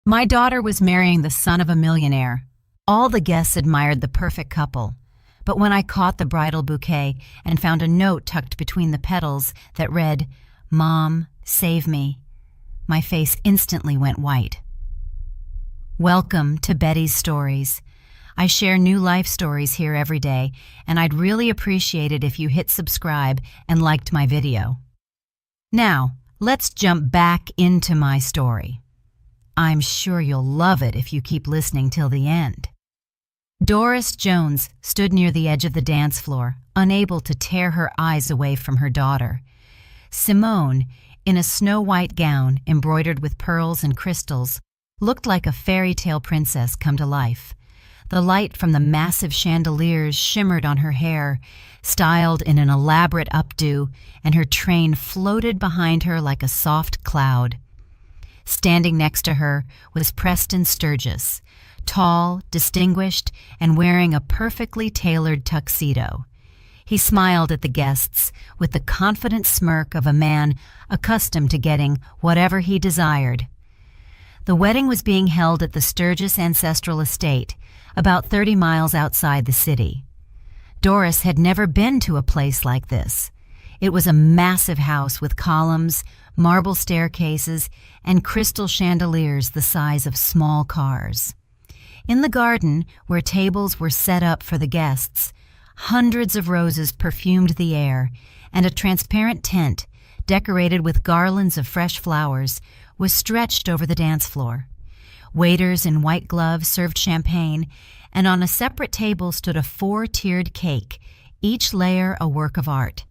My daughter was marrying the son of a millionaire. All the guests admired the perfect couple. But when I caught the bridal bouquet and found a note tucked between the petals that read, "Mom, save me," my face instantly went white. Welcome to Betty's Stories. I share new life stories here every day, and I'd really appreciate it if you hit subscribe and liked my video. Now, let's jump back into my story. I'm sure you'll love it if you keep listening till the end. Doris Jones stood near the edge of the dance floor, unable to tear her eyes away from her daughter. Simone, in a snow-white gown embroidered with pearls and crystals, looked like a fairy tale princess come to life. The light from the massive chandeliers shimmered on her hair, styled in an elaborate updo, and her train floated behind her like a soft cloud. Standing next to her was Preston Sturgis, tall, distinguished, and wearing a perfectly tailored tuxedo. He smiled at the guests with the confident smirk of a man accustomed to getting whatever he desired. The wedding was being held at the Sturgis Ancestral Estate, about 30 miles outside the city. Doris had never been to a place like this. It was a massive house with columns, marble staircases, and crystal chandeliers the size of small cars. In the garden, where tables were set up for the guests, hundreds of roses perfumed the air, and a transparent tent, decorated with garlands of fresh flowers, was stretched over the dance floor. Waiters in white gloves served champagne, and on a separate table stood a 4-tiered cake, each layer a work of art.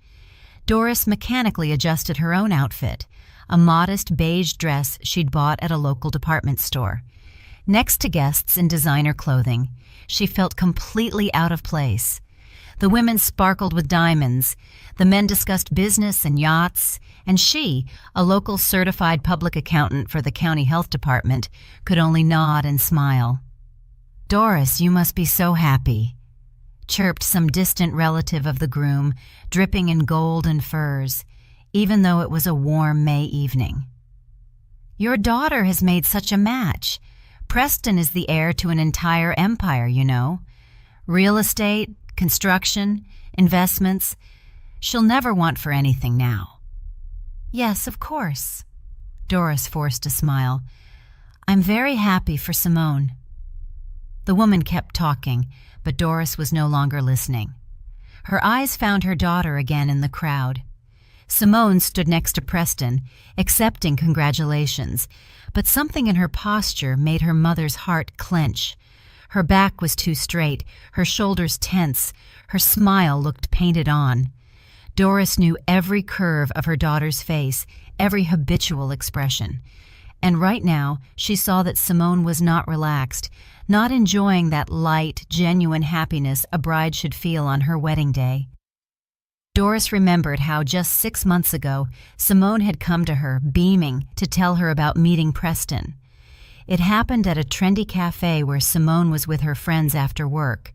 Doris mechanically adjusted her own outfit, a modest beige dress she'd bought at a local department store. Next to guests in designer clothing, she felt completely out of place. The women sparkled with diamonds, the men discussed business and yachts, and she, a local certified public accountant for the county health department, could only nod and smile. "Doris, you must be so happy," chirped some distant relative of the groom, dripping in gold and furs, even though it was a warm May evening. "Your daughter has made such a match. Preston is the heir to an entire empire, you know. Real estate, construction, investments. She'll never want for anything now." "Yes, of course." Doris forced a smile. "I'm very happy for Simone." The woman kept talking, but Doris was no longer listening. Her eyes found her daughter again in the crowd. Simone stood next to Preston, accepting congratulations, but something in her posture made her mother's heart clench. Her back was too straight, her shoulders tense, her smile looked painted on. Doris knew every curve of her daughter's face, every habitual expression. And right now, she saw that Simone was not relaxed, not enjoying that light, genuine happiness a bride should feel on her wedding day. Doris remembered how just 6 months ago, Simone had come to her, beaming, to tell her about meeting Preston. It happened at a trendy cafe where Simone was with her friends after work.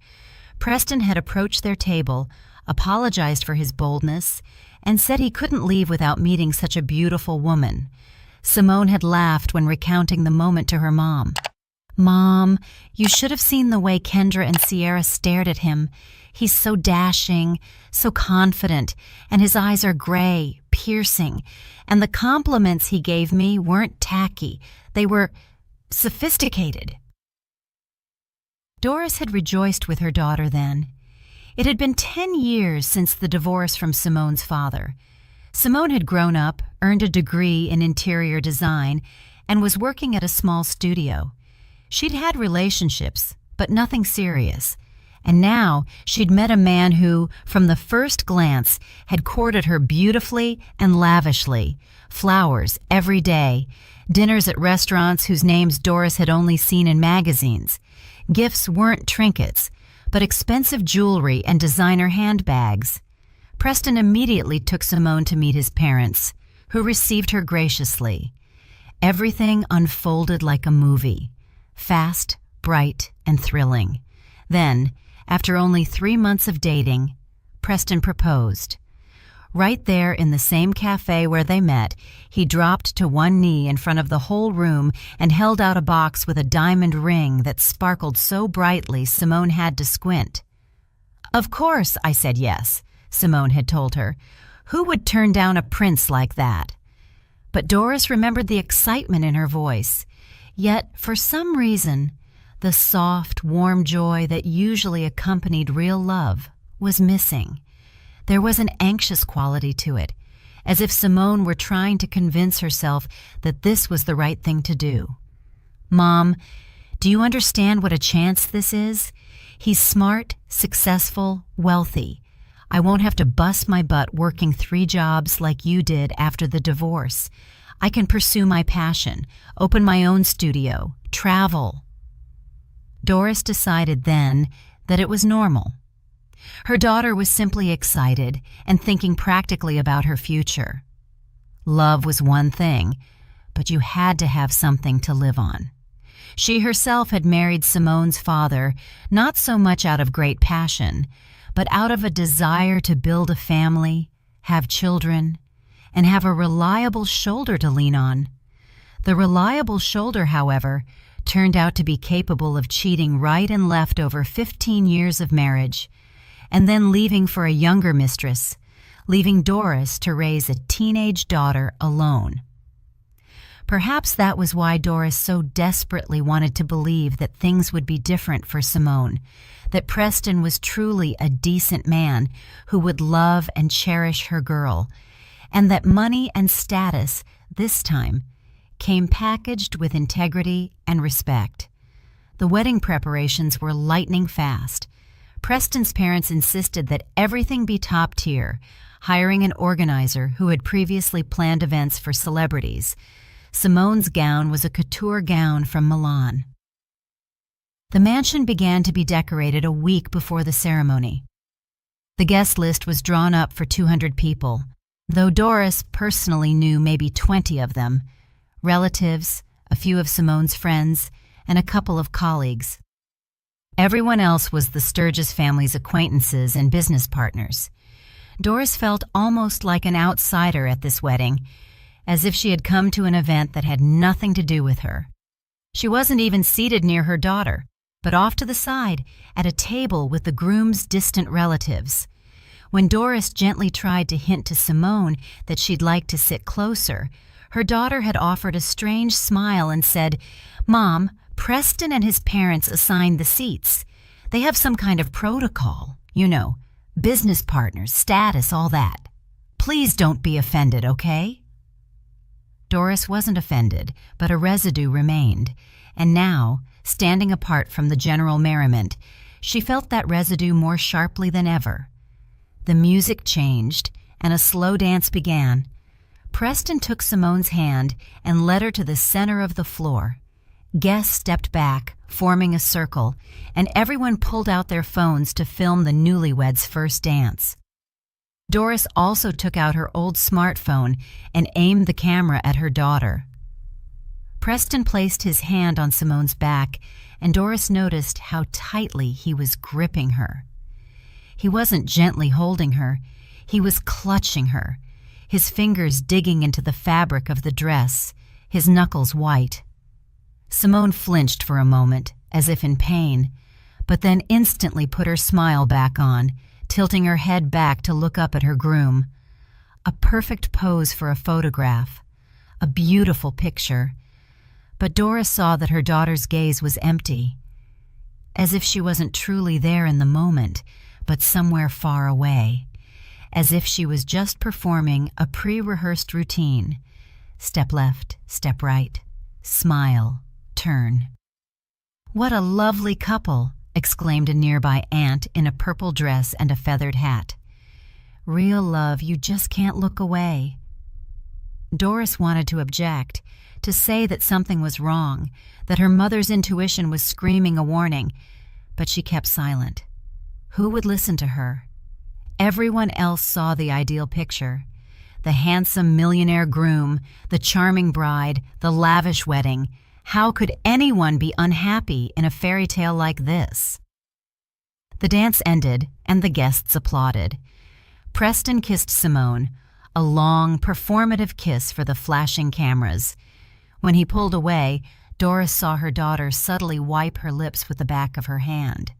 Preston had approached their table, apologized for his boldness, and said he couldn't leave without meeting such a beautiful woman. Simone had laughed when recounting the moment to her mom. "Mom, you should have seen the way Kendra and Sierra stared at him. He's so dashing, so confident, and his eyes are gray, piercing. And the compliments he gave me weren't tacky. They were sophisticated." Doris had rejoiced with her daughter then. It had been 10 years since the divorce from Simone's father. Simone had grown up, earned a degree in interior design, and was working at a small studio. She'd had relationships, but nothing serious. And now she'd met a man who, from the first glance, had courted her beautifully and lavishly. Flowers every day, dinners at restaurants whose names Doris had only seen in magazines. Gifts weren't trinkets, but expensive jewelry and designer handbags. Preston immediately took Simone to meet his parents, who received her graciously. Everything unfolded like a movie, fast, bright, and thrilling. Then, after only 3 months of dating, Preston proposed. Right there in the same cafe where they met, he dropped to one knee in front of the whole room and held out a box with a diamond ring that sparkled so brightly Simone had to squint. "Of course," I said yes, Simone had told her. "Who would turn down a prince like that?" But Doris remembered the excitement in her voice. Yet, for some reason, the soft, warm joy that usually accompanied real love was missing. There was an anxious quality to it, as if Simone were trying to convince herself that this was the right thing to do. "Mom, do you understand what a chance this is? He's smart, successful, wealthy. I won't have to bust my butt working 3 jobs like you did after the divorce. I can pursue my passion, open my own studio, travel." Doris decided then that it was normal. Her daughter was simply excited and thinking practically about her future. Love was one thing, but you had to have something to live on. She herself had married Simone's father, not so much out of great passion, but out of a desire to build a family, have children, and have a reliable shoulder to lean on. The reliable shoulder, however, turned out to be capable of cheating right and left over 15 years of marriage, and then leaving for a younger mistress, leaving Doris to raise a teenage daughter alone. Perhaps that was why Doris so desperately wanted to believe that things would be different for Simone, that Preston was truly a decent man who would love and cherish her girl, and that money and status, this time, came packaged with integrity and respect. The wedding preparations were lightning fast. Preston's parents insisted that everything be top tier, hiring an organizer who had previously planned events for celebrities. Simone's gown was a couture gown from Milan. The mansion began to be decorated a week before the ceremony. The guest list was drawn up for 200 people, though Doris personally knew maybe 20 of them, relatives, a few of Simone's friends, and a couple of colleagues. Everyone else was the Sturgis family's acquaintances and business partners. Doris felt almost like an outsider at this wedding, as if she had come to an event that had nothing to do with her. She wasn't even seated near her daughter, but off to the side, at a table with the groom's distant relatives. When Doris gently tried to hint to Simone that she'd like to sit closer, her daughter had offered a strange smile and said, "Mom, Preston and his parents assigned the seats. They have some kind of protocol, you know, business partners, status, all that. Please don't be offended, okay?" Doris wasn't offended, but a residue remained, and now, standing apart from the general merriment, she felt that residue more sharply than ever. The music changed, and a slow dance began. Preston took Simone's hand and led her to the center of the floor. Guests stepped back, forming a circle, and everyone pulled out their phones to film the newlyweds' first dance. Doris also took out her old smartphone and aimed the camera at her daughter. Preston placed his hand on Simone's back, and Doris noticed how tightly he was gripping her. He wasn't gently holding her, he was clutching her, his fingers digging into the fabric of the dress, his knuckles white. Simone flinched for a moment, as if in pain, but then instantly put her smile back on, tilting her head back to look up at her groom. A perfect pose for a photograph, a beautiful picture. But Doris saw that her daughter's gaze was empty, as if she wasn't truly there in the moment, but somewhere far away, as if she was just performing a pre-rehearsed routine. Step left, step right, smile, turn. "What a lovely couple," exclaimed a nearby aunt in a purple dress and a feathered hat. "Real love, you just can't look away." Doris wanted to object, to say that something was wrong, that her mother's intuition was screaming a warning, but she kept silent. Who would listen to her? Everyone else saw the ideal picture. The handsome millionaire groom, the charming bride, the lavish wedding. How could anyone be unhappy in a fairy tale like this? The dance ended, and the guests applauded. Preston kissed Simone, a long, performative kiss for the flashing cameras. When he pulled away, Doris saw her daughter subtly wipe her lips with the back of her hand.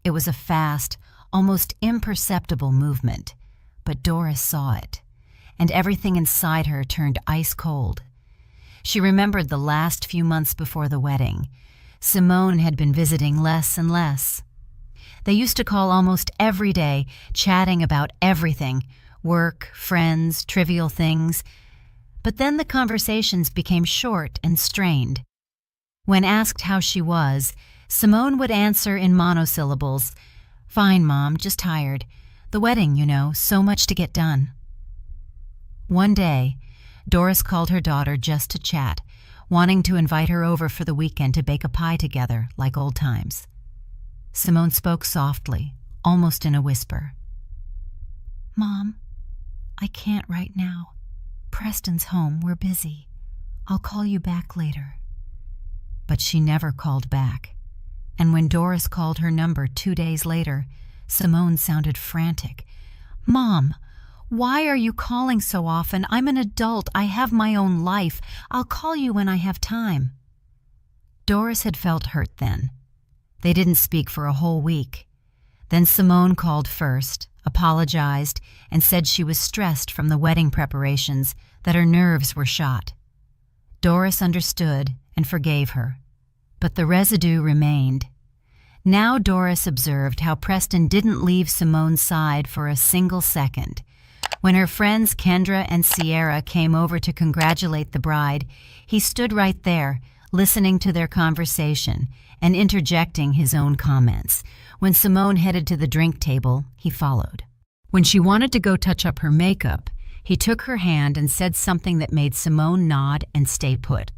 It was a fast, almost imperceptible movement, but Doris saw it, and everything inside her turned ice cold. She remembered the last few months before the wedding. Simone had been visiting less and less. They used to call almost every day, chatting about everything, work, friends, trivial things. But then the conversations became short and strained. When asked how she was, Simone would answer in monosyllables, "Fine, Mom, just tired. The wedding, you know, so much to get done." One day, Doris called her daughter just to chat, wanting to invite her over for the weekend to bake a pie together, like old times. Simone spoke softly, almost in a whisper. "Mom, I can't right now. Preston's home, we're busy. I'll call you back later." But she never called back. And when Doris called her number 2 days later, Simone sounded frantic. "Mom, why are you calling so often? I'm an adult. I have my own life. I'll call you when I have time." Doris had felt hurt then. They didn't speak for a whole week. Then Simone called first, apologized, and said she was stressed from the wedding preparations, that her nerves were shot. Doris understood and forgave her, but the residue remained. Now Doris observed how Preston didn't leave Simone's side for a single second. When her friends Kendra and Sierra came over to congratulate the bride, he stood right there, listening to their conversation and interjecting his own comments. When Simone headed to the drink table, he followed. When she wanted to go touch up her makeup, he took her hand and said something that made Simone nod and stay put.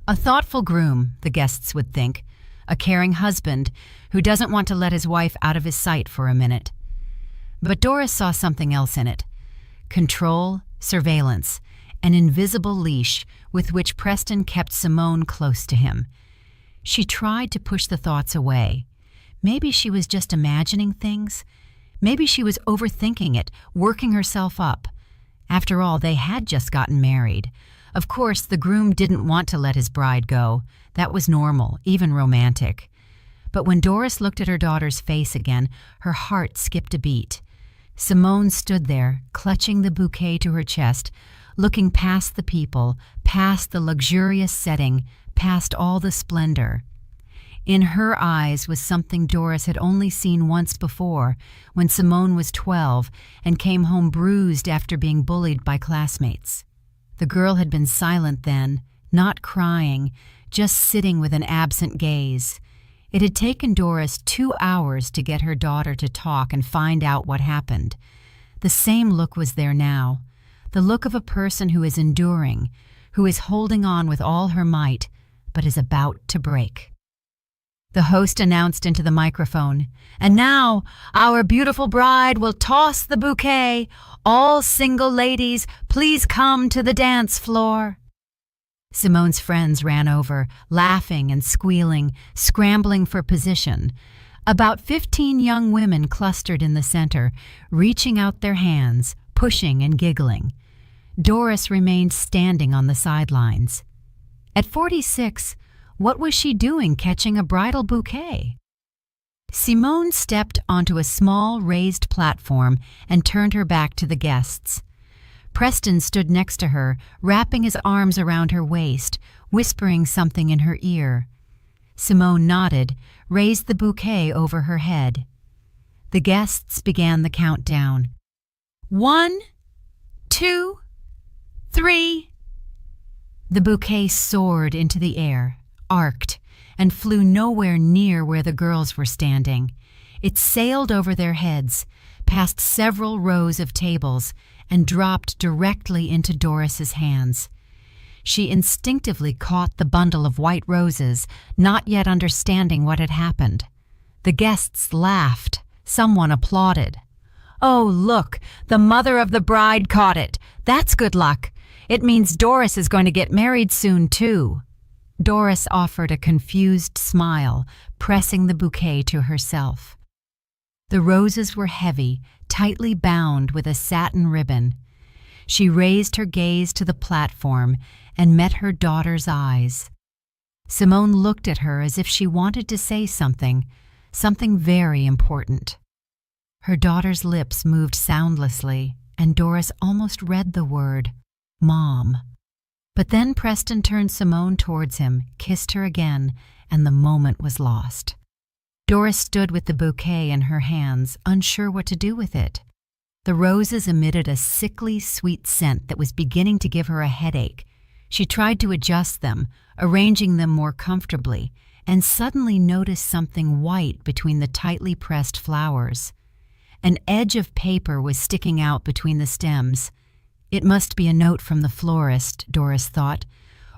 A thoughtful groom, the guests would think, a caring husband who doesn't want to let his wife out of his sight for a minute. But Doris saw something else in it: control, surveillance, an invisible leash with which Preston kept Simone close to him. She tried to push the thoughts away. Maybe she was just imagining things. Maybe she was overthinking it, working herself up. After all, they had just gotten married. Of course, the groom didn't want to let his bride go. That was normal, even romantic. But when Doris looked at her daughter's face again, her heart skipped a beat. Simone stood there, clutching the bouquet to her chest, looking past the people, past the luxurious setting, past all the splendor. In her eyes was something Doris had only seen once before, when Simone was 12 and came home bruised after being bullied by classmates. The girl had been silent then, not crying, just sitting with an absent gaze. It had taken Doris 2 hours to get her daughter to talk and find out what happened. The same look was there now, the look of a person who is enduring, who is holding on with all her might, but is about to break. The host announced into the microphone, "And now, our beautiful bride will toss the bouquet. All single ladies, please come to the dance floor." Simone's friends ran over, laughing and squealing, scrambling for position. About 15 young women clustered in the center, reaching out their hands, pushing and giggling. Doris remained standing on the sidelines. At 46, what was she doing catching a bridal bouquet? Simone stepped onto a small raised platform and turned her back to the guests. Preston stood next to her, wrapping his arms around her waist, whispering something in her ear. Simone nodded, raised the bouquet over her head. The guests began the countdown. 1, 2, 3. The bouquet soared into the air, arced, and flew nowhere near where the girls were standing. It sailed over their heads, past several rows of tables, and dropped directly into Doris's hands. She instinctively caught the bundle of white roses, not yet understanding what had happened. The guests laughed. Someone applauded. "Oh, look, the mother of the bride caught it. That's good luck. It means Doris is going to get married soon, too." Doris offered a confused smile, pressing the bouquet to herself. The roses were heavy, tightly bound with a satin ribbon. She raised her gaze to the platform and met her daughter's eyes. Simone looked at her as if she wanted to say something very important. Her daughter's lips moved soundlessly, and Doris almost read the word, Mom. But then Preston turned Simone towards him, kissed her again, and the moment was lost. Doris stood with the bouquet in her hands, unsure what to do with it. The roses emitted a sickly, sweet scent that was beginning to give her a headache. She tried to adjust them, arranging them more comfortably, and suddenly noticed something white between the tightly pressed flowers. An edge of paper was sticking out between the stems. It must be a note from the florist, Doris thought,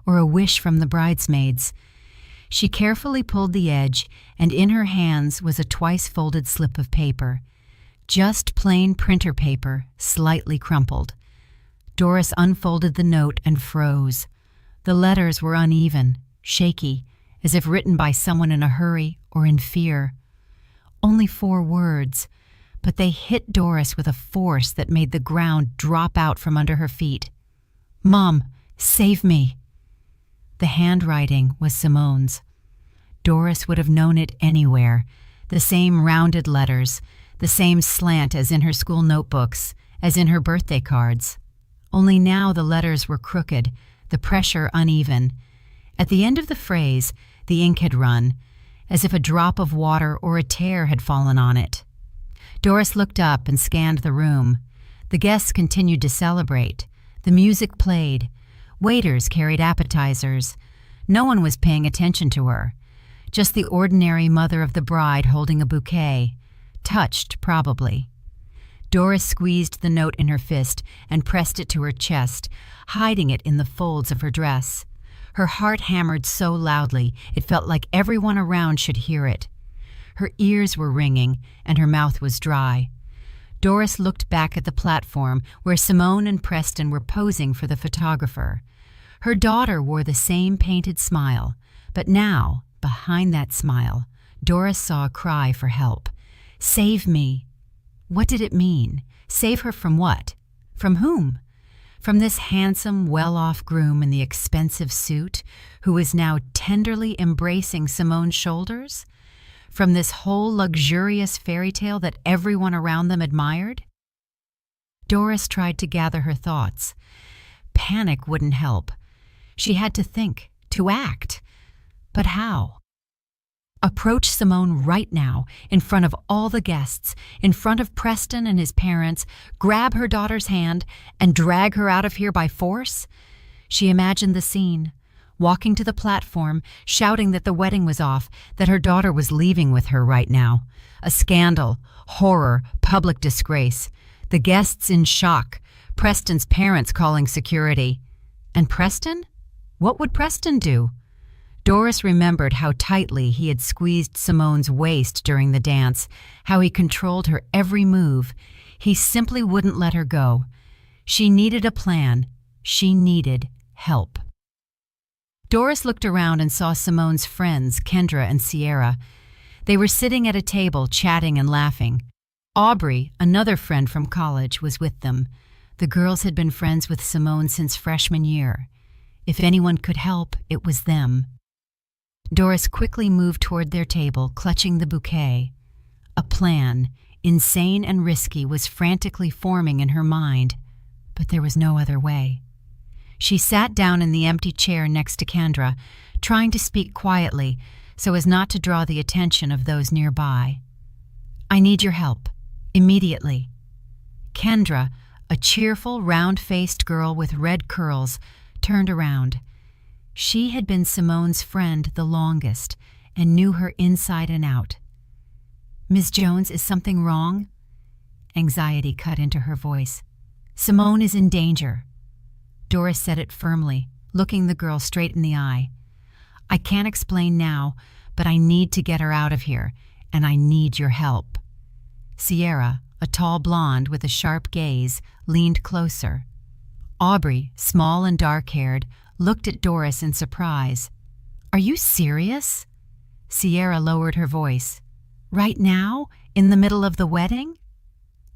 or a wish from the bridesmaids. She carefully pulled the edge, and in her hands was a twice-folded slip of paper. Just plain printer paper, slightly crumpled. Doris unfolded the note and froze. The letters were uneven, shaky, as if written by someone in a hurry or in fear. Only 4 words, but they hit Doris with a force that made the ground drop out from under her feet. Mom, save me. The handwriting was Simone's. Doris would have known it anywhere. The same rounded letters, the same slant as in her school notebooks, as in her birthday cards. Only now the letters were crooked, the pressure uneven. At the end of the phrase, the ink had run, as if a drop of water or a tear had fallen on it. Doris looked up and scanned the room. The guests continued to celebrate. The music played. Waiters carried appetizers. No one was paying attention to her. Just the ordinary mother of the bride holding a bouquet. Touched, probably. Doris squeezed the note in her fist and pressed it to her chest, hiding it in the folds of her dress. Her heart hammered so loudly it felt like everyone around should hear it. Her ears were ringing, and her mouth was dry. Doris looked back at the platform where Simone and Preston were posing for the photographer. Her daughter wore the same painted smile, but now, behind that smile, Doris saw a cry for help. Save me. What did it mean? Save her from what? From whom? From this handsome, well-off groom in the expensive suit, who was now tenderly embracing Simone's shoulders? From this whole luxurious fairy tale that everyone around them admired? Doris tried to gather her thoughts. Panic wouldn't help. She had to think, to act. But how? Approach Simone right now, in front of all the guests, in front of Preston and his parents, grab her daughter's hand, and drag her out of here by force? She imagined the scene, walking to the platform, shouting that the wedding was off, that her daughter was leaving with her right now. A scandal, horror, public disgrace. The guests in shock, Preston's parents calling security. And Preston? What would Preston do? Doris remembered how tightly he had squeezed Simone's waist during the dance, how he controlled her every move. He simply wouldn't let her go. She needed a plan. She needed help. Doris looked around and saw Simone's friends, Kendra and Sierra. They were sitting at a table, chatting and laughing. Aubrey, another friend from college, was with them. The girls had been friends with Simone since freshman year. If anyone could help, it was them. Doris quickly moved toward their table, clutching the bouquet. A plan, insane and risky, was frantically forming in her mind, but there was no other way. She sat down in the empty chair next to Kendra, trying to speak quietly so as not to draw the attention of those nearby. I need your help, immediately. Kendra, a cheerful, round-faced girl with red curls, turned around. She had been Simone's friend the longest and knew her inside and out. Ms. Jones, is something wrong? Anxiety cut into her voice. Simone is in danger. Doris said it firmly, looking the girl straight in the eye. I can't explain now, but I need to get her out of here, and I need your help. Sierra, a tall blonde with a sharp gaze, leaned closer. Aubrey, small and dark-haired, looked at Doris in surprise. Are you serious? Sierra lowered her voice. Right now? In the middle of the wedding?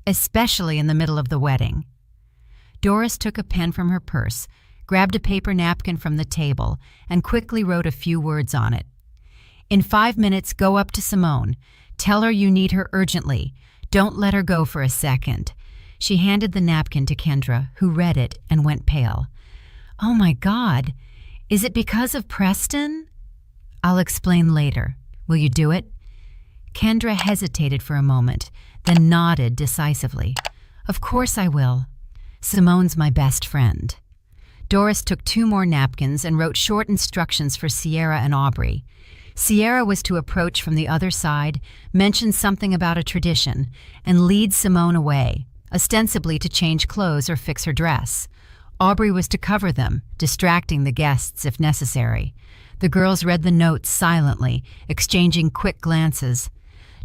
Especially in the middle of the wedding. Doris took a pen from her purse, grabbed a paper napkin from the table, and quickly wrote a few words on it. In 5 minutes, go up to Simone. Tell her you need her urgently. Don't let her go for a second. She handed the napkin to Kendra, who read it and went pale. Oh my God, is it because of Preston? I'll explain later. Will you do it? Kendra hesitated for a moment, then nodded decisively. Of course I will. Simone's my best friend. Doris took 2 more napkins and wrote short instructions for Sierra and Aubrey. Sierra was to approach from the other side, mention something about a tradition, and lead Simone away, ostensibly to change clothes or fix her dress. Aubrey was to cover them, distracting the guests if necessary. The girls read the notes silently, exchanging quick glances.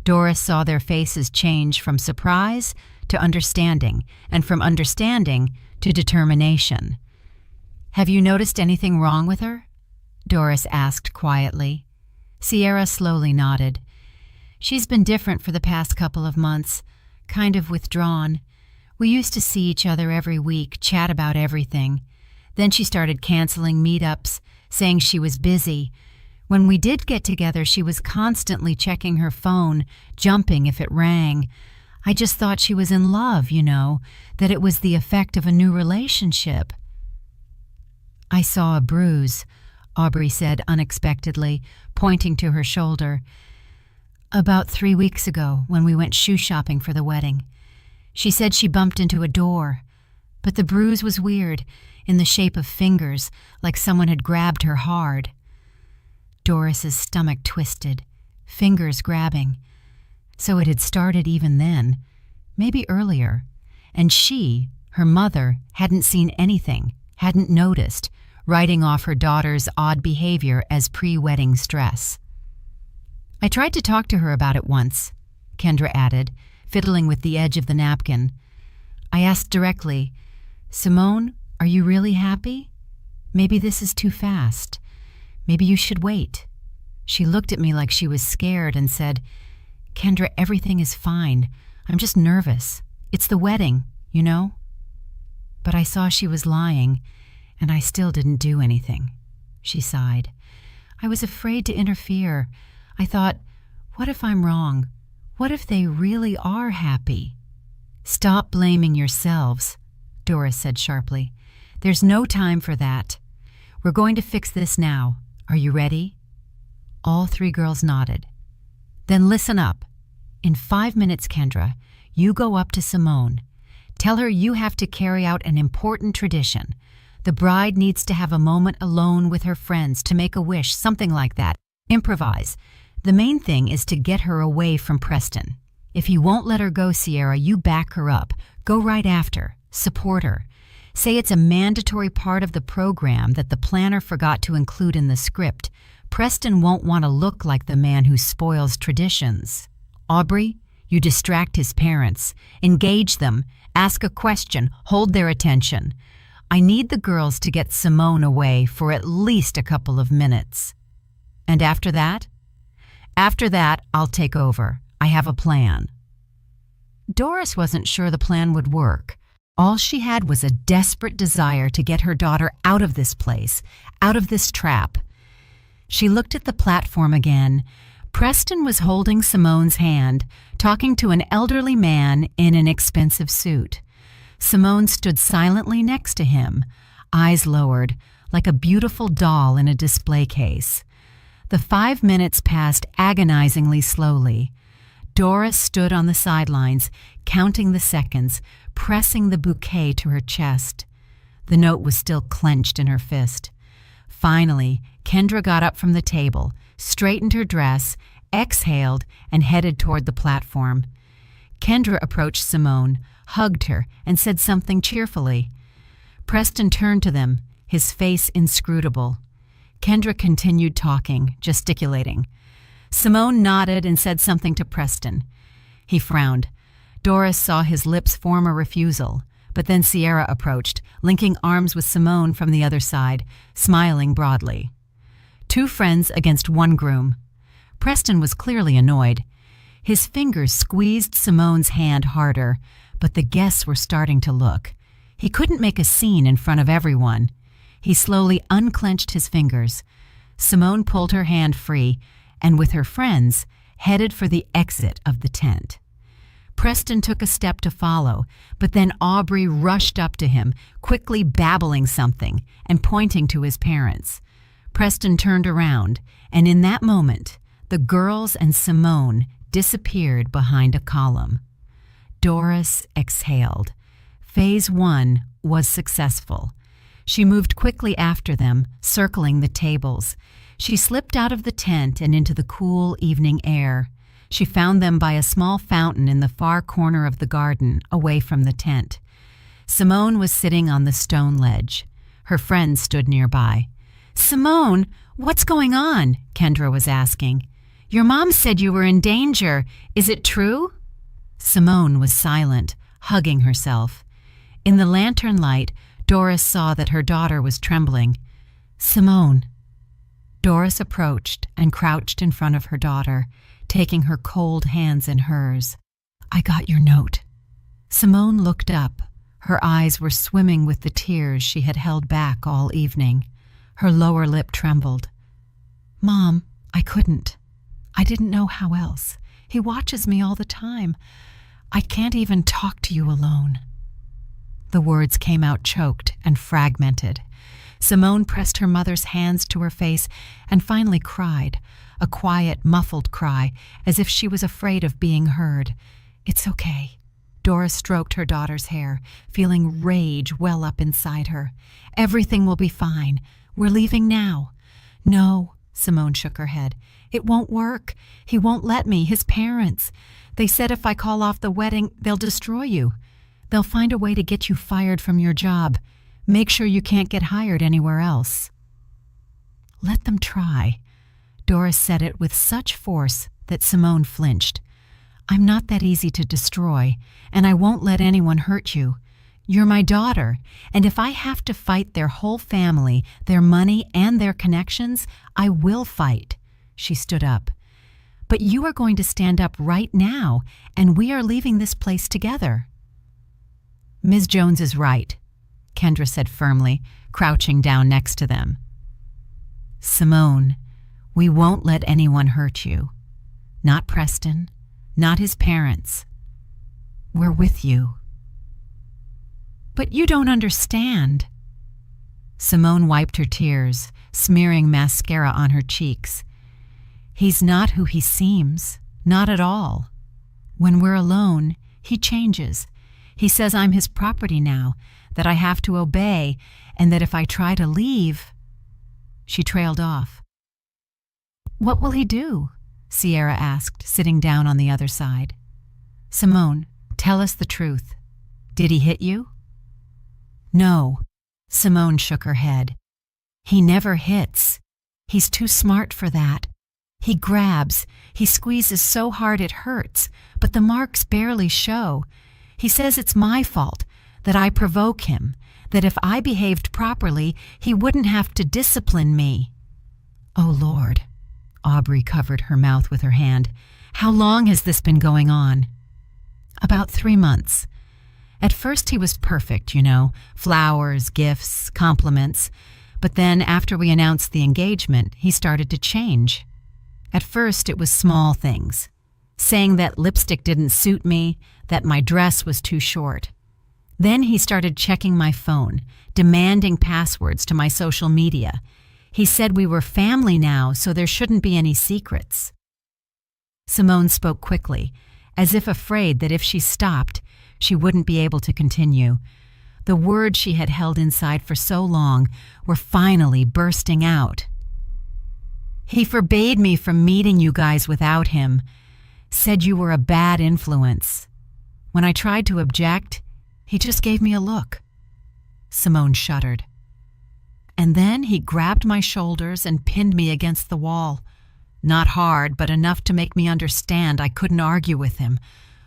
Doris saw their faces change from surprise to understanding, and from understanding to determination. Have you noticed anything wrong with her? Doris asked quietly. Sierra slowly nodded. She's been different for the past couple of months, kind of withdrawn. We used to see each other every week, chat about everything. Then she started canceling meetups, saying she was busy. When we did get together, she was constantly checking her phone, jumping if it rang. I just thought she was in love, that it was the effect of a new relationship. I saw a bruise, Aubrey said unexpectedly, pointing to her shoulder. About 3 weeks ago, when we went shoe shopping for the wedding. She said she bumped into a door, but the bruise was weird, in the shape of fingers, like someone had grabbed her hard. Doris's stomach twisted, fingers grabbing. So it had started even then, maybe earlier, and she, her mother, hadn't seen anything, hadn't noticed, writing off her daughter's odd behavior as pre-wedding stress. I tried to talk to her about it once, Kendra added, fiddling with the edge of the napkin. I asked directly, Simone, are you really happy? Maybe this is too fast. Maybe you should wait. She looked at me like she was scared and said, Kendra, everything is fine. I'm just nervous. It's the wedding, But I saw she was lying, and I still didn't do anything. She sighed. I was afraid to interfere. I thought, what if I'm wrong? What if they really are happy? Stop blaming yourselves, Doris said sharply. There's no time for that. We're going to fix this now. Are you ready? All 3 girls nodded. Then listen up. In 5 minutes, Kendra, you go up to Simone. Tell her you have to carry out an important tradition. The bride needs to have a moment alone with her friends to make a wish, something like that. Improvise. The main thing is to get her away from Preston. If he won't let her go, Sierra, you back her up. Go right after. Support her. Say it's a mandatory part of the program that the planner forgot to include in the script. Preston won't want to look like the man who spoils traditions. Aubrey, you distract his parents. Engage them. Ask a question. Hold their attention. I need the girls to get Simone away for at least a couple of minutes. And after that? After that, I'll take over. I have a plan. Doris wasn't sure the plan would work. All she had was a desperate desire to get her daughter out of this place, out of this trap. She looked at the platform again. Preston was holding Simone's hand, talking to an elderly man in an expensive suit. Simone stood silently next to him, eyes lowered, like a beautiful doll in a display case. The 5 minutes passed agonizingly slowly. Doris stood on the sidelines, counting the seconds, pressing the bouquet to her chest. The note was still clenched in her fist. Finally, Kendra got up from the table, straightened her dress, exhaled, and headed toward the platform. Kendra approached Simone, hugged her, and said something cheerfully. Preston turned to them, his face inscrutable. Kendra continued talking, gesticulating. Simone nodded and said something to Preston. He frowned. Doris saw his lips form a refusal, but then Sierra approached, linking arms with Simone from the other side, smiling broadly. 2 friends against 1 groom. Preston was clearly annoyed. His fingers squeezed Simone's hand harder, but the guests were starting to look. He couldn't make a scene in front of everyone. He slowly unclenched his fingers. Simone pulled her hand free and, with her friends, headed for the exit of the tent. Preston took a step to follow, but then Aubrey rushed up to him, quickly babbling something and pointing to his parents. Preston turned around, and in that moment, the girls and Simone disappeared behind a column. Doris exhaled. Phase 1 was successful. She moved quickly after them, circling the tables. She slipped out of the tent and into the cool evening air. She found them by a small fountain in the far corner of the garden, away from the tent. Simone was sitting on the stone ledge. Her friends stood nearby. "Simone, what's going on?" Kendra was asking. "Your mom said you were in danger. Is it true?" Simone was silent, hugging herself. In the lantern light, Doris saw that her daughter was trembling. "Simone." Doris approached and crouched in front of her daughter, taking her cold hands in hers. "I got your note." Simone looked up. Her eyes were swimming with the tears she had held back all evening. Her lower lip trembled. "Mom, I couldn't. I didn't know how else. He watches me all the time. I can't even talk to you alone." The words came out choked and fragmented. Simone pressed her mother's hands to her face and finally cried, a quiet, muffled cry, as if she was afraid of being heard. "It's okay." Doris stroked her daughter's hair, feeling rage well up inside her. "Everything will be fine. We're leaving now." "No," Simone shook her head. "It won't work. He won't let me. His parents. They said if I call off the wedding, they'll destroy you. They'll find a way to get you fired from your job. Make sure you can't get hired anywhere else." "Let them try." Doris said it with such force that Simone flinched. "I'm not that easy to destroy, and I won't let anyone hurt you. You're my daughter, and if I have to fight their whole family, their money, and their connections, I will fight." She stood up. "But you are going to stand up right now, and we are leaving this place together." "Ms. Jones is right," Kendra said firmly, crouching down next to them. "Simone, we won't let anyone hurt you. Not Preston, not his parents. We're with you." "But you don't understand." Simone wiped her tears, smearing mascara on her cheeks. "He's not who he seems, not at all. When we're alone, he changes. He says I'm his property now, that I have to obey, and that if I try to leave—" She trailed off. "What will he do?" Sierra asked, sitting down on the other side. "Simone, tell us the truth. Did he hit you?" "No." Simone shook her head. "He never hits. He's too smart for that. He grabs. He squeezes so hard it hurts, but the marks barely show. He says it's my fault, that I provoke him, that if I behaved properly, he wouldn't have to discipline me." "Oh, Lord." Aubrey covered her mouth with her hand. "How long has this been going on?" "About 3 months. At first he was perfect, flowers, gifts, compliments. But then after we announced the engagement, he started to change. At first it was small things, saying that lipstick didn't suit me, that my dress was too short. Then he started checking my phone, demanding passwords to my social media. He said we were family now, so there shouldn't be any secrets." Simone spoke quickly, as if afraid that if she stopped, she wouldn't be able to continue. The words she had held inside for so long were finally bursting out. "He forbade me from meeting you guys without him. Said you were a bad influence. When I tried to object, he just gave me a look." Simone shuddered. "And then he grabbed my shoulders and pinned me against the wall. Not hard, but enough to make me understand I couldn't argue with him.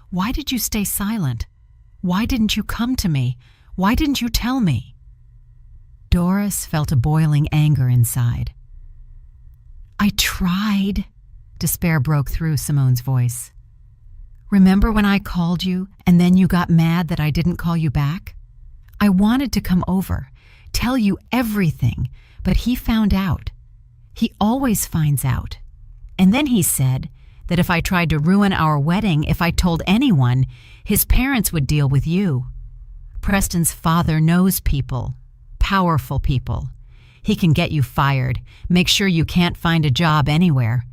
Why did you stay silent? Why didn't you come to me? Why didn't you tell me?" Doris felt a boiling anger inside. "I tried." Despair broke through Simone's voice. Remember when I called you and then you got mad that I didn't call you back? I wanted to come over, tell you everything, but he found out. He always finds out. And then he said that if I tried to ruin our wedding, if I told anyone, his parents would deal with you. Preston's father knows people, powerful people. He can get you fired, make sure you can't find a job anywhere.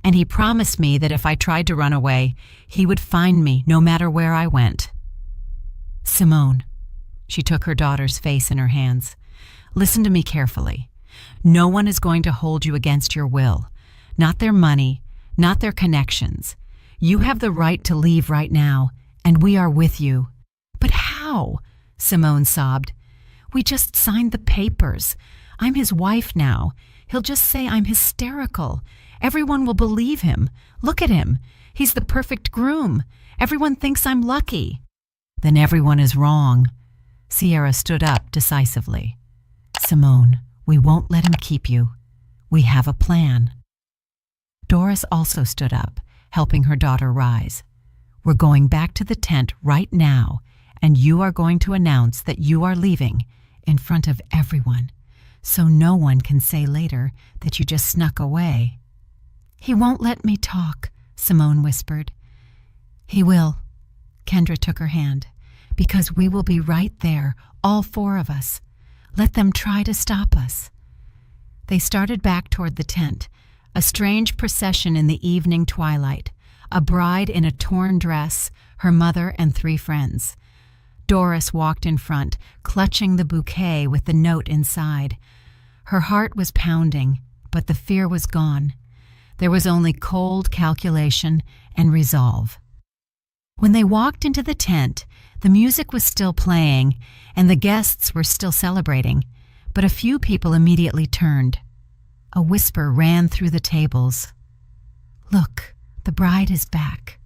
And he promised me that if I tried to run away, he would find me no matter where I went. Simone, she took her daughter's face in her hands. Listen to me carefully. No one is going to hold you against your will. Not their money, not their connections. You have the right to leave right now, and we are with you. But how? Simone sobbed. We just signed the papers. I'm his wife now. He'll just say I'm hysterical. Everyone will believe him. Look at him. He's the perfect groom. Everyone thinks I'm lucky. Then everyone is wrong. Sierra stood up decisively. Simone, we won't let him keep you. We have a plan. Doris also stood up, helping her daughter rise. We're going back to the tent right now, and you are going to announce that you are leaving in front of everyone, so no one can say later that you just snuck away. He won't let me talk, Simone whispered. He will. Kendra took her hand. Because we will be right there, all four of us. Let them try to stop us. They started back toward the tent, a strange procession in the evening twilight, a bride in a torn dress, her mother and 3 friends. Doris walked in front, clutching the bouquet with the note inside. Her heart was pounding, but the fear was gone. There was only cold calculation and resolve. When they walked into the tent, the music was still playing, and the guests were still celebrating, but a few people immediately turned. A whisper ran through the tables. Look, the bride is back.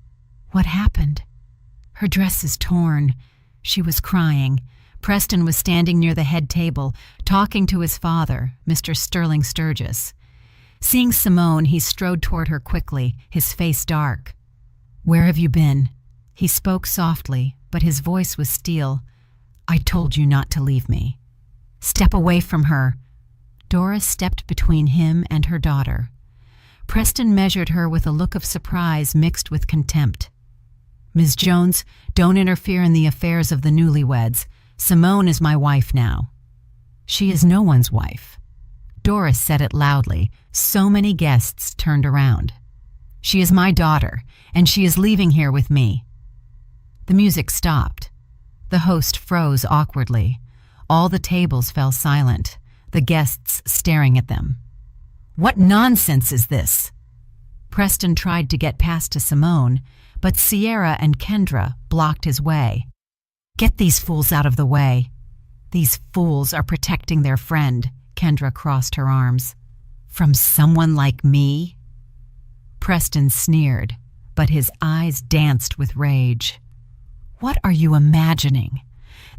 What happened? Her dress is torn. She was crying. Preston was standing near the head table, talking to his father, Mr. Sterling Sturgis. Seeing Simone, he strode toward her quickly, his face dark. Where have you been? He spoke softly, but his voice was steel. I told you not to leave me. Step away from her. Doris stepped between him and her daughter. Preston measured her with a look of surprise mixed with contempt. Ms. Jones, don't interfere in the affairs of the newlyweds. Simone is my wife now. She is no one's wife. Doris said it loudly. So many guests turned around. She is my daughter, and she is leaving here with me. The music stopped. The host froze awkwardly. All the tables fell silent, the guests staring at them. What nonsense is this? Preston tried to get past to Simone, but Sierra and Kendra blocked his way. Get these fools out of the way. These fools are protecting their friend. Kendra crossed her arms. From someone like me? Preston sneered, but his eyes danced with rage. What are you imagining?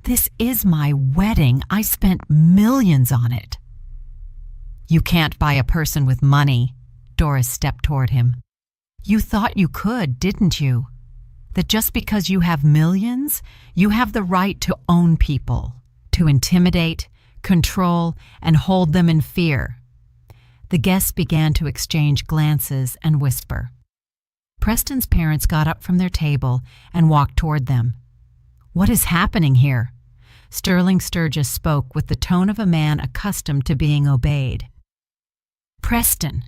This is my wedding. I spent millions on it. You can't buy a person with money. Doris stepped toward him. You thought you could, didn't you? That just because you have millions, you have the right to own people, to intimidate, control, and hold them in fear. The guests began to exchange glances and whisper. Preston's parents got up from their table and walked toward them. What is happening here? Sterling Sturgis spoke with the tone of a man accustomed to being obeyed. Preston,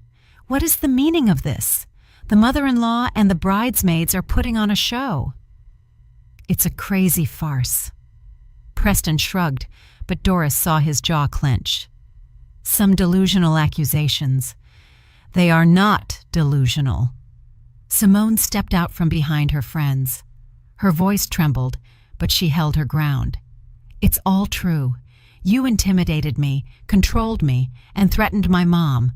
what is the meaning of this? The mother-in-law and the bridesmaids are putting on a show. It's a crazy farce. Preston shrugged, but Doris saw his jaw clench. Some delusional accusations. They are not delusional. Simone stepped out from behind her friends. Her voice trembled, but she held her ground. It's all true. You intimidated me, controlled me, and threatened my mom.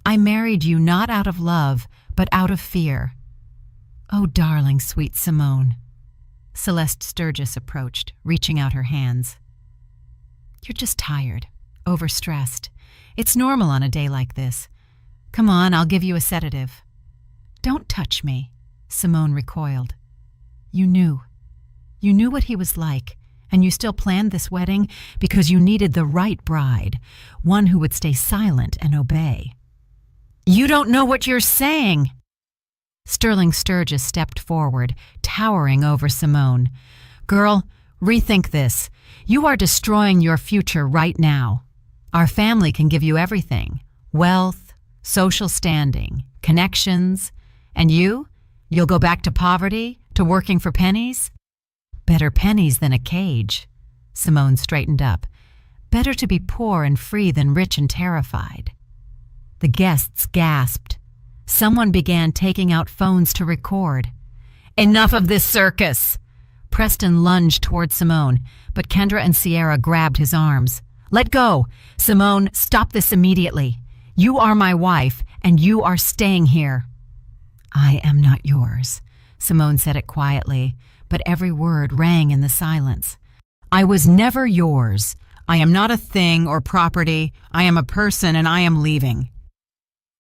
I married you not out of love, but out of fear. Oh, darling, sweet Simone. Celeste Sturgis approached, reaching out her hands. You're just tired, overstressed. It's normal on a day like this. Come on, I'll give you a sedative. Don't touch me. Simone recoiled. You knew. You knew what he was like, and you still planned this wedding because you needed the right bride, one who would stay silent and obey. You don't know what you're saying. Sterling Sturgis stepped forward, towering over Simone. Girl, rethink this. You are destroying your future right now. Our family can give you everything. Wealth, social standing, connections. And you'll go back to poverty, to working for pennies? Better pennies than a cage. Simone straightened up. Better to be poor and free than rich and terrified. The guests gasped. Someone began taking out phones to record. Enough of this circus! Preston lunged toward Simone, but Kendra and Sierra grabbed his arms. Let go! Simone, stop this immediately. You are my wife, and you are staying here. I am not yours, Simone said it quietly, but every word rang in the silence. I was never yours. I am not a thing or property. I am a person, and I am leaving.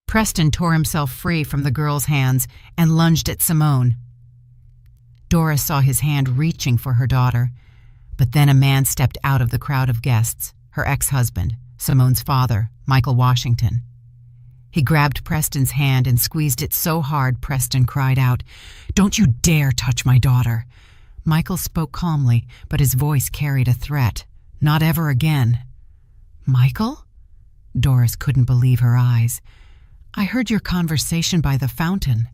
Preston tore himself free from the girl's hands and lunged at Simone. Doris saw his hand reaching for her daughter, but then a man stepped out of the crowd of guests, her ex-husband, Simone's father, Michael Washington. He grabbed Preston's hand and squeezed it so hard Preston cried out, "Don't you dare touch my daughter!" Michael spoke calmly, but his voice carried a threat. Not ever again. Michael? Doris couldn't believe her eyes. I heard your conversation by the fountain.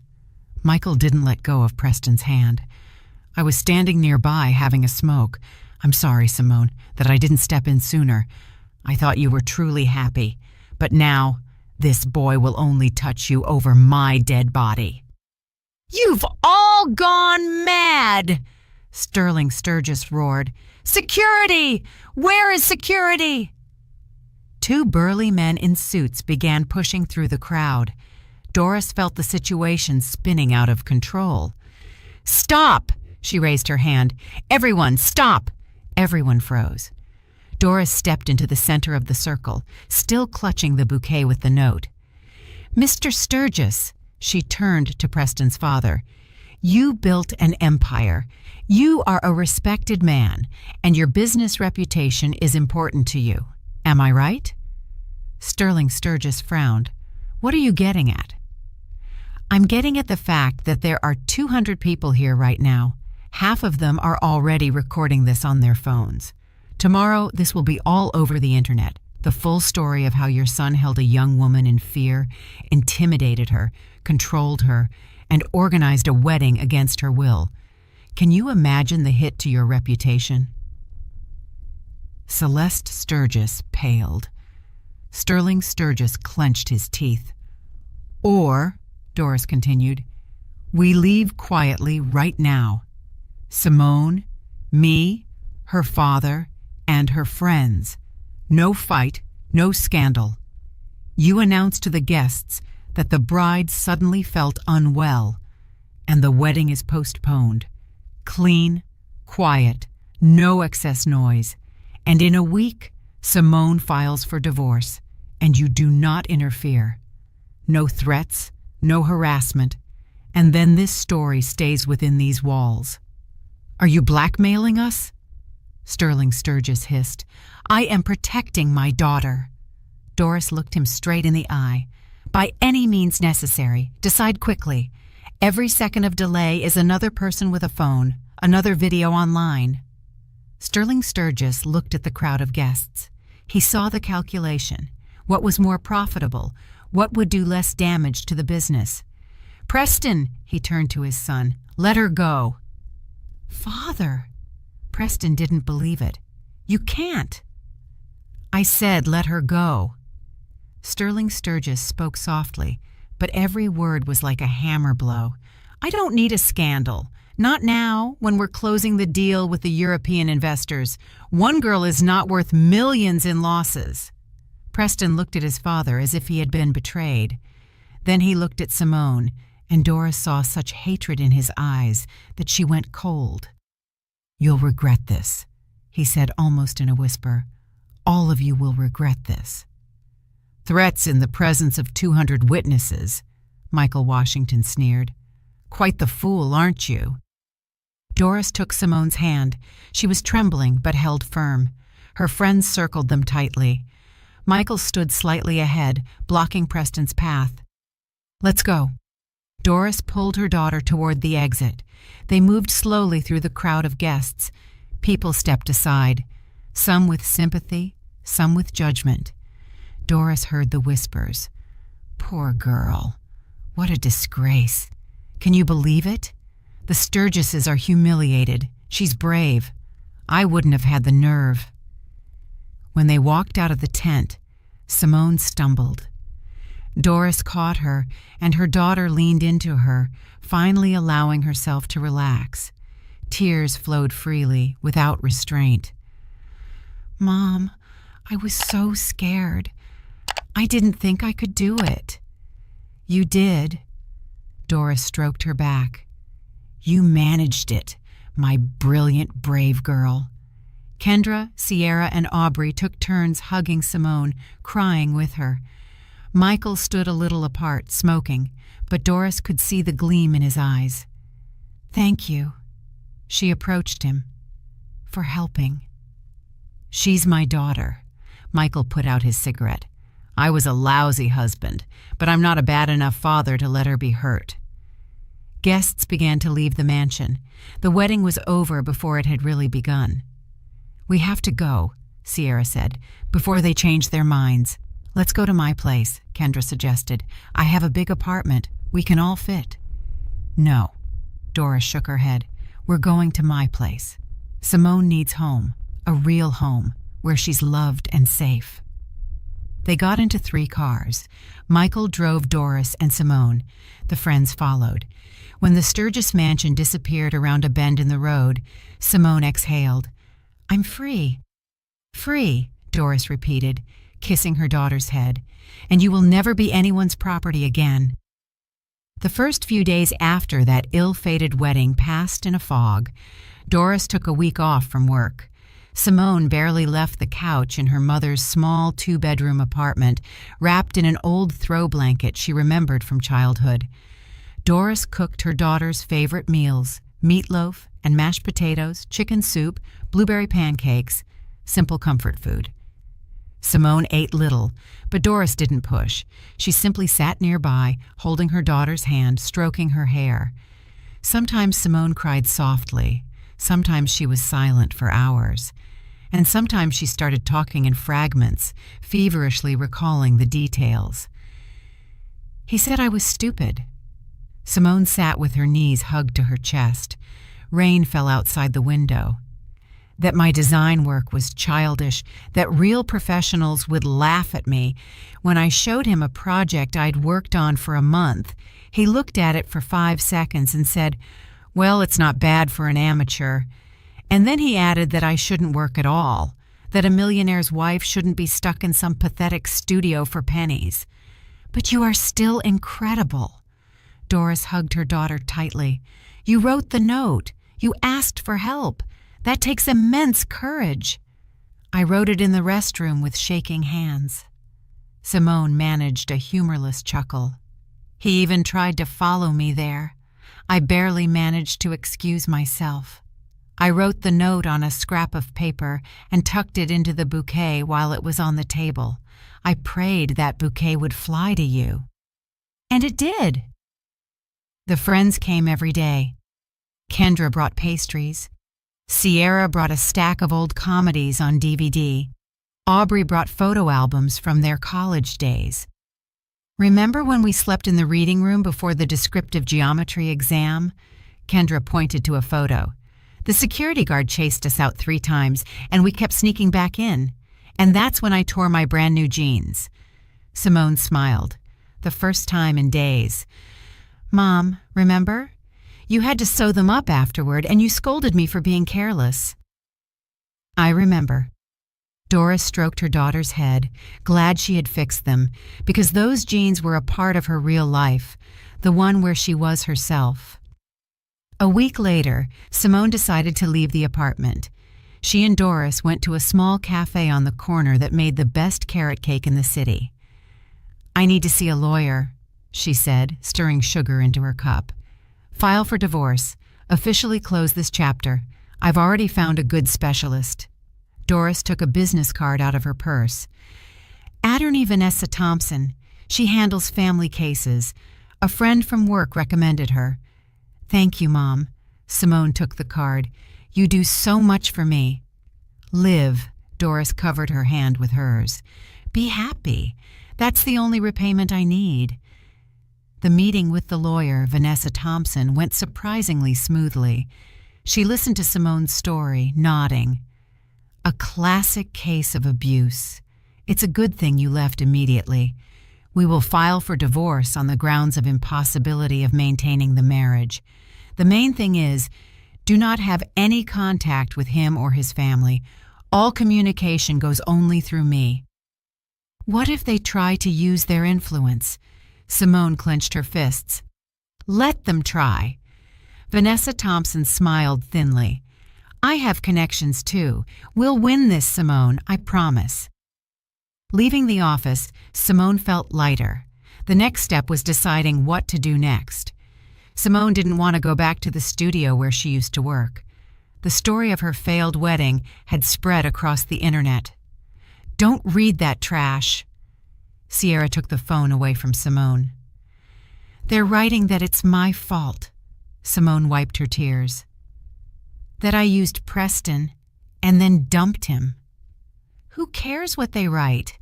Michael didn't let go of Preston's hand. I was standing nearby having a smoke. I'm sorry, Simone, that I didn't step in sooner. I thought you were truly happy. But now, this boy will only touch you over my dead body. You've all gone mad! Sterling Sturgis roared. Security! Where is security? Two burly men in suits began pushing through the crowd. Doris felt the situation spinning out of control. Stop! She raised her hand. Everyone, stop! Everyone froze. Doris stepped into the center of the circle, still clutching the bouquet with the note. Mr. Sturgis, she turned to Preston's father. You built an empire. You are a respected man, and your business reputation is important to you. Am I right? Sterling Sturgis frowned. What are you getting at? I'm getting at the fact that there are 200 people here right now. Half of them are already recording this on their phones. Tomorrow, this will be all over the internet. The full story of how your son held a young woman in fear, intimidated her, controlled her, and organized a wedding against her will. Can you imagine the hit to your reputation? Celeste Sturgis paled. Sterling Sturgis clenched his teeth. Or, Doris continued, we leave quietly right now. Simone, me, her father, and her friends. No fight, no scandal. You announce to the guests that the bride suddenly felt unwell, and the wedding is postponed. Clean, quiet, no excess noise. And in a week, Simone files for divorce, and you do not interfere. No threats, no harassment, and then this story stays within these walls. Are you blackmailing us? Sterling Sturgis hissed. I am protecting my daughter. Doris looked him straight in the eye. By any means necessary, decide quickly. Every second of delay is another person with a phone, another video online. Sterling Sturgis looked at the crowd of guests. He saw the calculation. What was more profitable? What would do less damage to the business? Preston, he turned to his son, let her go. Father, Preston didn't believe it. You can't. I said let her go. Sterling Sturgis spoke softly, but every word was like a hammer blow. I don't need a scandal. Not now, when we're closing the deal with the European investors. One girl is not worth millions in losses. Preston looked at his father as if he had been betrayed. Then he looked at Simone, and Doris saw such hatred in his eyes that she went cold. You'll regret this, he said almost in a whisper. All of you will regret this. Threats in the presence of 200 witnesses, Michael Washington sneered. Quite the fool, aren't you?" Doris took Simone's hand. She was trembling but held firm. Her friends circled them tightly. Michael stood slightly ahead, blocking Preston's path. "Let's go." Doris pulled her daughter toward the exit. They moved slowly through the crowd of guests. People stepped aside, some with sympathy, some with judgment. Doris heard the whispers. "Poor girl. What a disgrace. Can you believe it? The Sturgises are humiliated. She's brave. I wouldn't have had the nerve." When they walked out of the tent, Simone stumbled. Doris caught her, and her daughter leaned into her, finally allowing herself to relax. Tears flowed freely, without restraint. "Mom, I was so scared. I didn't think I could do it." "You did." Doris stroked her back. "You managed it, my brilliant, brave girl." Kendra, Sierra, and Aubrey took turns hugging Simone, crying with her. Michael stood a little apart, smoking, but Doris could see the gleam in his eyes. "Thank you." She approached him. "For helping." "She's my daughter." Michael put out his cigarette. "I was a lousy husband, but I'm not a bad enough father to let her be hurt." Guests began to leave the mansion. The wedding was over before it had really begun. "We have to go," Sierra said, "before they change their minds." "Let's go to my place," Kendra suggested. "I have a big apartment. We can all fit." "No." Doris shook her head. "We're going to my place. Simone needs home, a real home, where she's loved and safe." They got into 3 cars. Michael drove Doris and Simone. The friends followed. When the Sturgis mansion disappeared around a bend in the road, Simone exhaled. "I'm free." "Free," Doris repeated, kissing her daughter's head. "And you will never be anyone's property again." The first few days after that ill-fated wedding passed in a fog. Doris took a week off from work. Simone barely left the couch in her mother's small 2-bedroom apartment, wrapped in an old throw blanket she remembered from childhood. Doris cooked her daughter's favorite meals: meatloaf and mashed potatoes, chicken soup, blueberry pancakes, simple comfort food. Simone ate little, but Doris didn't push. She simply sat nearby, holding her daughter's hand, stroking her hair. Sometimes Simone cried softly. Sometimes she was silent for hours. And sometimes she started talking in fragments, feverishly recalling the details. "He said I was stupid." Simone sat with her knees hugged to her chest. Rain fell outside the window. "That my design work was childish, that real professionals would laugh at me. When I showed him a project I'd worked on for a month, he looked at it for 5 seconds and said, 'Well, it's not bad for an amateur.' And then he added that I shouldn't work at all, that a millionaire's wife shouldn't be stuck in some pathetic studio for pennies. But you are still incredible." Doris hugged her daughter tightly. "You wrote the note. You asked for help. That takes immense courage." "I wrote it in the restroom with shaking hands." Simone managed a humorless chuckle. "He even tried to follow me there. I barely managed to excuse myself. I wrote the note on a scrap of paper and tucked it into the bouquet while it was on the table. I prayed that bouquet would fly to you." "And it did." The friends came every day. Kendra brought pastries. Sierra brought a stack of old comedies on DVD. Aubrey brought photo albums from their college days. "Remember when we slept in the reading room before the descriptive geometry exam?" Kendra pointed to a photo. "The security guard chased us out 3 times, and we kept sneaking back in. And that's when I tore my brand new jeans." Simone smiled. The first time in days. "Mom, remember? You had to sew them up afterward, and you scolded me for being careless." "I remember." Doris stroked her daughter's head, glad she had fixed them, because those jeans were a part of her real life, the one where she was herself. A week later, Simone decided to leave the apartment. She and Doris went to a small cafe on the corner that made the best carrot cake in the city. "I need to see a lawyer," she said, stirring sugar into her cup. File for divorce. Officially close this chapter. I've already found a good specialist. Doris took a business card out of her purse. Attorney Vanessa Thompson. She handles family cases. A friend from work recommended her. Thank you, Mom. Simone took the card. You do so much for me. Live. Doris covered her hand with hers. Be happy. That's the only repayment I need. The meeting with the lawyer, Vanessa Thompson, went surprisingly smoothly. She listened to Simone's story, nodding. A classic case of abuse. It's a good thing you left immediately. We will file for divorce on the grounds of impossibility of maintaining the marriage. The main thing is, do not have any contact with him or his family. All communication goes only through me. What if they try to use their influence? Simone clenched her fists. Let them try. Vanessa Thompson smiled thinly. I have connections too. We'll win this, Simone, I promise. Leaving the office, Simone felt lighter. The next step was deciding what to do next. Simone didn't want to go back to the studio where she used to work. The story of her failed wedding had spread across the internet. Don't read that trash. Sierra took the phone away from Simone. They're writing that it's my fault. Simone wiped her tears. That I used Preston and then dumped him. Who cares what they write?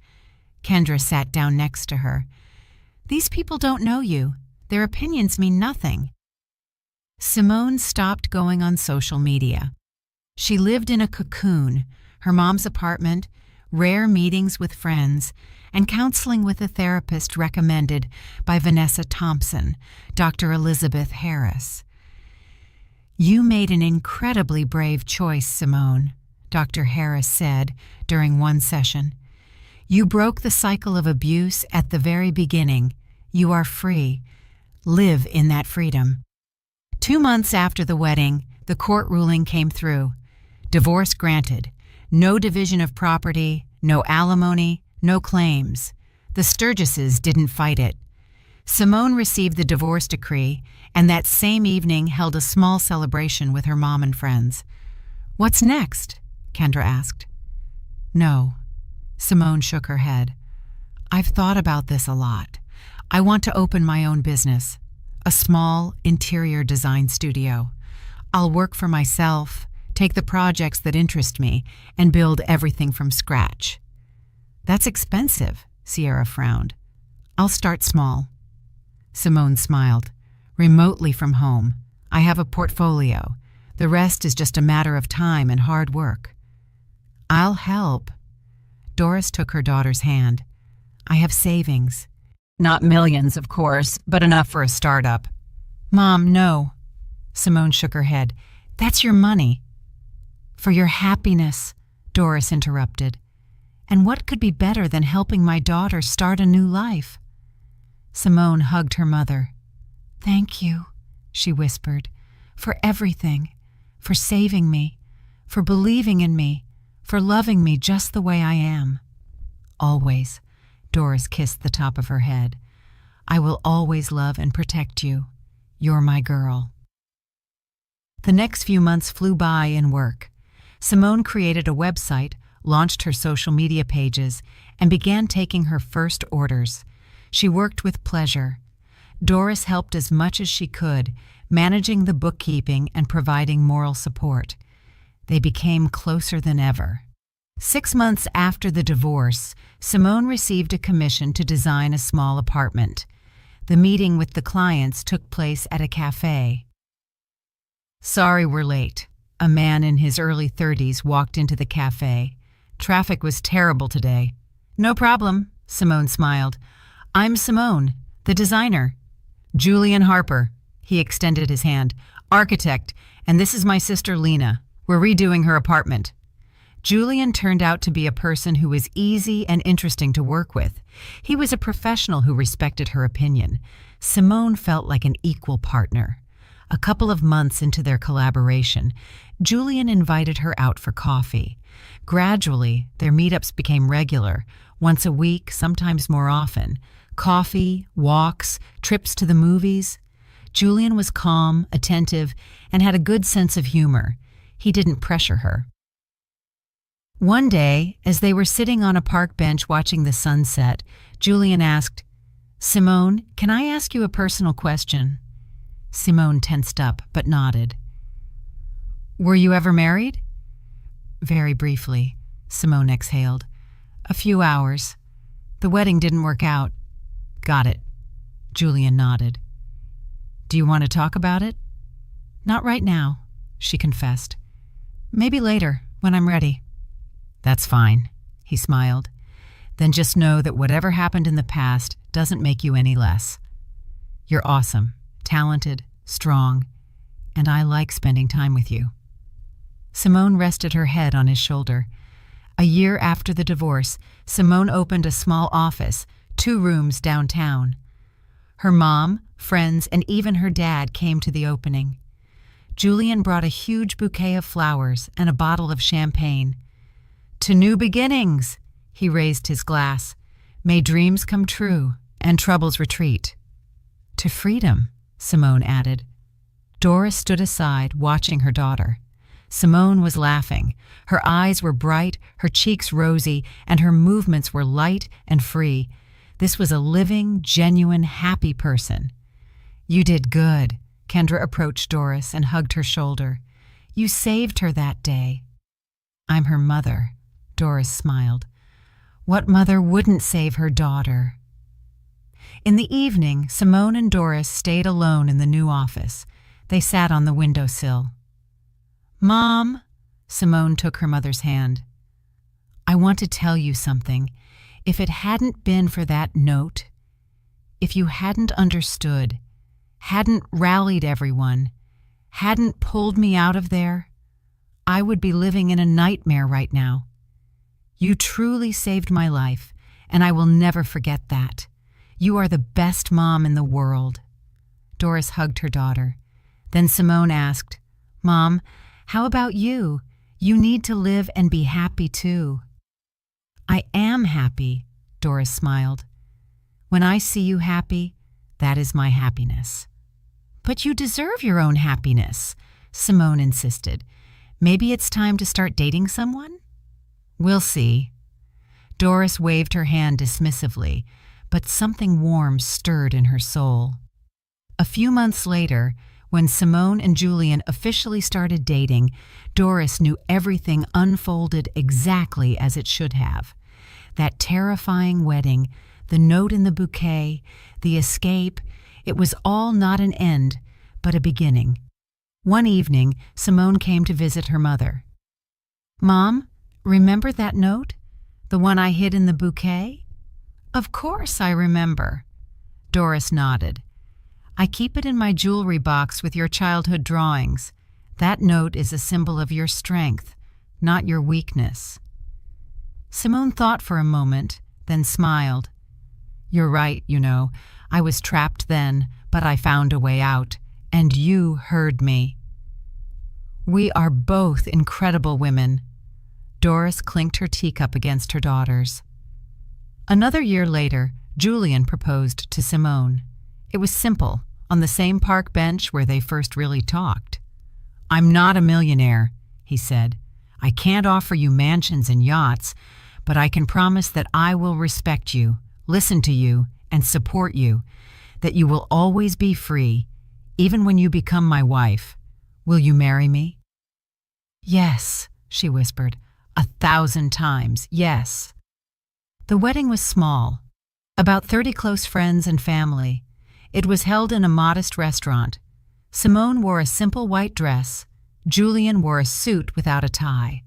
Kendra sat down next to her. These people don't know you. Their opinions mean nothing. Simone stopped going on social media. She lived in a cocoon, her mom's apartment, rare meetings with friends, and counseling with a therapist recommended by Vanessa Thompson, Dr. Elizabeth Harris. You made an incredibly brave choice, Simone, Dr. Harris said during one session. You broke the cycle of abuse at the very beginning. You are free. Live in that freedom. 2 months after the wedding, the court ruling came through. Divorce granted. No division of property, no alimony, no claims. The Sturgises didn't fight it. Simone received the divorce decree, and that same evening held a small celebration with her mom and friends. What's next? Kendra asked. No. Simone shook her head. I've thought about this a lot. I want to open my own business, a small interior design studio. I'll work for myself, take the projects that interest me, and build everything from scratch. That's expensive, Sierra frowned. I'll start small. Simone smiled. Remotely from home. I have a portfolio. The rest is just a matter of time and hard work. I'll help. Doris took her daughter's hand. I have savings. Not millions, of course, but enough for a startup. Mom, no. Simone shook her head. That's your money. For your happiness, Doris interrupted. And what could be better than helping my daughter start a new life? Simone hugged her mother. Thank you, she whispered, for everything, for saving me, for believing in me, for loving me just the way I am. Always, Doris kissed the top of her head. I will always love and protect you. You're my girl. The next few months flew by in work. Simone created a website, launched her social media pages, and began taking her first orders. She worked with pleasure. Doris helped as much as she could, managing the bookkeeping and providing moral support. They became closer than ever. 6 months after the divorce, Simone received a commission to design a small apartment. The meeting with the clients took place at a cafe. Sorry we're late. A man in his early 30s walked into the cafe. Traffic was terrible today. No problem, Simone smiled. I'm Simone, the designer. Julian Harper. He extended his hand. Architect, and this is my sister Lena. We're redoing her apartment. Julian turned out to be a person who was easy and interesting to work with. He was a professional who respected her opinion. Simone felt like an equal partner. A couple of months into their collaboration, Julian invited her out for coffee. Gradually, their meetups became regular, once a week, sometimes more often. Coffee, walks, trips to the movies. Julian was calm, attentive, and had a good sense of humor. He didn't pressure her. One day, as they were sitting on a park bench watching the sunset, Julian asked, "Simone, can I ask you a personal question?" Simone tensed up, but nodded. "Were you ever married?" "Very briefly," Simone exhaled. "A few hours. The wedding didn't work out." "Got it." Julian nodded. "Do you want to talk about it?" "Not right now," she confessed. "Maybe later, when I'm ready." "That's fine," he smiled. "Then just know that whatever happened in the past doesn't make you any less. You're awesome, talented, strong, and I like spending time with you." Simone rested her head on his shoulder. A year after the divorce, Simone opened a small office, 2 rooms downtown. Her mom, friends, and even her dad came to the opening. Julian brought a huge bouquet of flowers and a bottle of champagne. "To new beginnings," he raised his glass. "May dreams come true and troubles retreat." "To freedom," Simone added. Doris stood aside, watching her daughter. Simone was laughing. Her eyes were bright, her cheeks rosy, and her movements were light and free. This was a living, genuine, happy person. "You did good." Kendra approached Doris and hugged her shoulder. "You saved her that day." "I'm her mother," Doris smiled. "What mother wouldn't save her daughter?" In the evening, Simone and Doris stayed alone in the new office. They sat on the windowsill. "Mom," Simone took her mother's hand. "I want to tell you something. If it hadn't been for that note, if you hadn't understood, hadn't rallied everyone, hadn't pulled me out of there, I would be living in a nightmare right now. You truly saved my life, and I will never forget that. You are the best mom in the world." Doris hugged her daughter. Then Simone asked, "Mom, how about you? You need to live and be happy too." "I am happy," Doris smiled. "When I see you happy, that is my happiness." "But you deserve your own happiness," Simone insisted. "Maybe it's time to start dating someone?" "We'll see." Doris waved her hand dismissively, but something warm stirred in her soul. A few months later, when Simone and Julian officially started dating, Doris knew everything unfolded exactly as it should have. That terrifying wedding, the note in the bouquet, the escape, it was all not an end, but a beginning. One evening, Simone came to visit her mother. "Mom, remember that note? The one I hid in the bouquet?" "Of course I remember." Doris nodded. "I keep it in my jewelry box with your childhood drawings. That note is a symbol of your strength, not your weakness." Simone thought for a moment, then smiled. "You're right, you know. I was trapped then, but I found a way out, and you heard me." "We are both incredible women." Doris clinked her teacup against her daughter's. Another year later, Julian proposed to Simone. It was simple, on the same park bench where they first really talked. "I'm not a millionaire," he said. "I can't offer you mansions and yachts, but I can promise that I will respect you, listen to you, and support you, that you will always be free, even when you become my wife. Will you marry me?" "Yes," she whispered, 1,000 times, yes. The wedding was small, about 30 close friends and family. It was held in a modest restaurant. Simone wore a simple white dress. Julian wore a suit without a tie.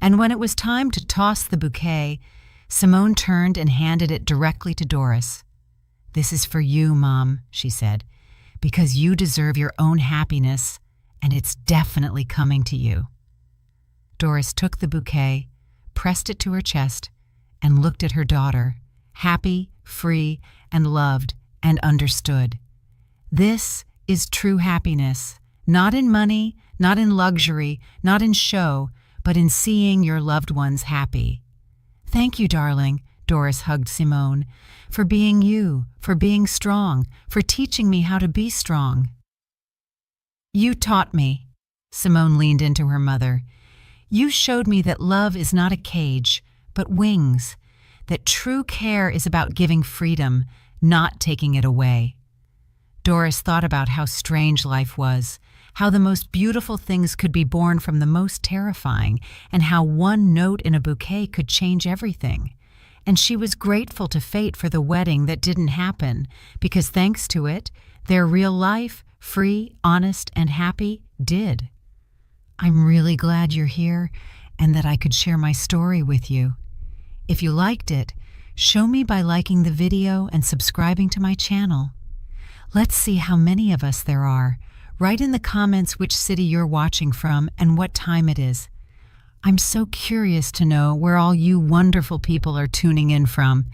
And when it was time to toss the bouquet, Simone turned and handed it directly to Doris. "This is for you, Mom," she said, "because you deserve your own happiness, and it's definitely coming to you." Doris took the bouquet, pressed it to her chest, and looked at her daughter, happy, free, and loved, and understood. This is true happiness, not in money, not in luxury, not in show, but in seeing your loved ones happy. "Thank you, darling," Doris hugged Simone, "for being you, for being strong, for teaching me how to be strong." You taught me. Simone leaned into her mother. You showed me that love is not a cage, but wings, that true care is about giving freedom, not taking it away. Doris thought about how strange life was, how the most beautiful things could be born from the most terrifying, and how one note in a bouquet could change everything. And she was grateful to fate for the wedding that didn't happen, because thanks to it, their real life, free, honest, and happy, did. I'm really glad you're here and that I could share my story with you. If you liked it, show me by liking the video and subscribing to my channel. Let's see how many of us there are. Write in the comments which city you're watching from and what time it is. I'm so curious to know where all you wonderful people are tuning in from.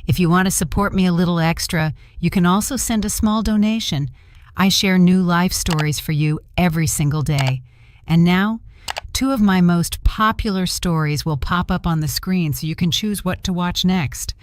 If you want to support me a little extra, you can also send a small donation. I share new life stories for you every single day. And now, 2 of my most popular stories will pop up on the screen so you can choose what to watch next.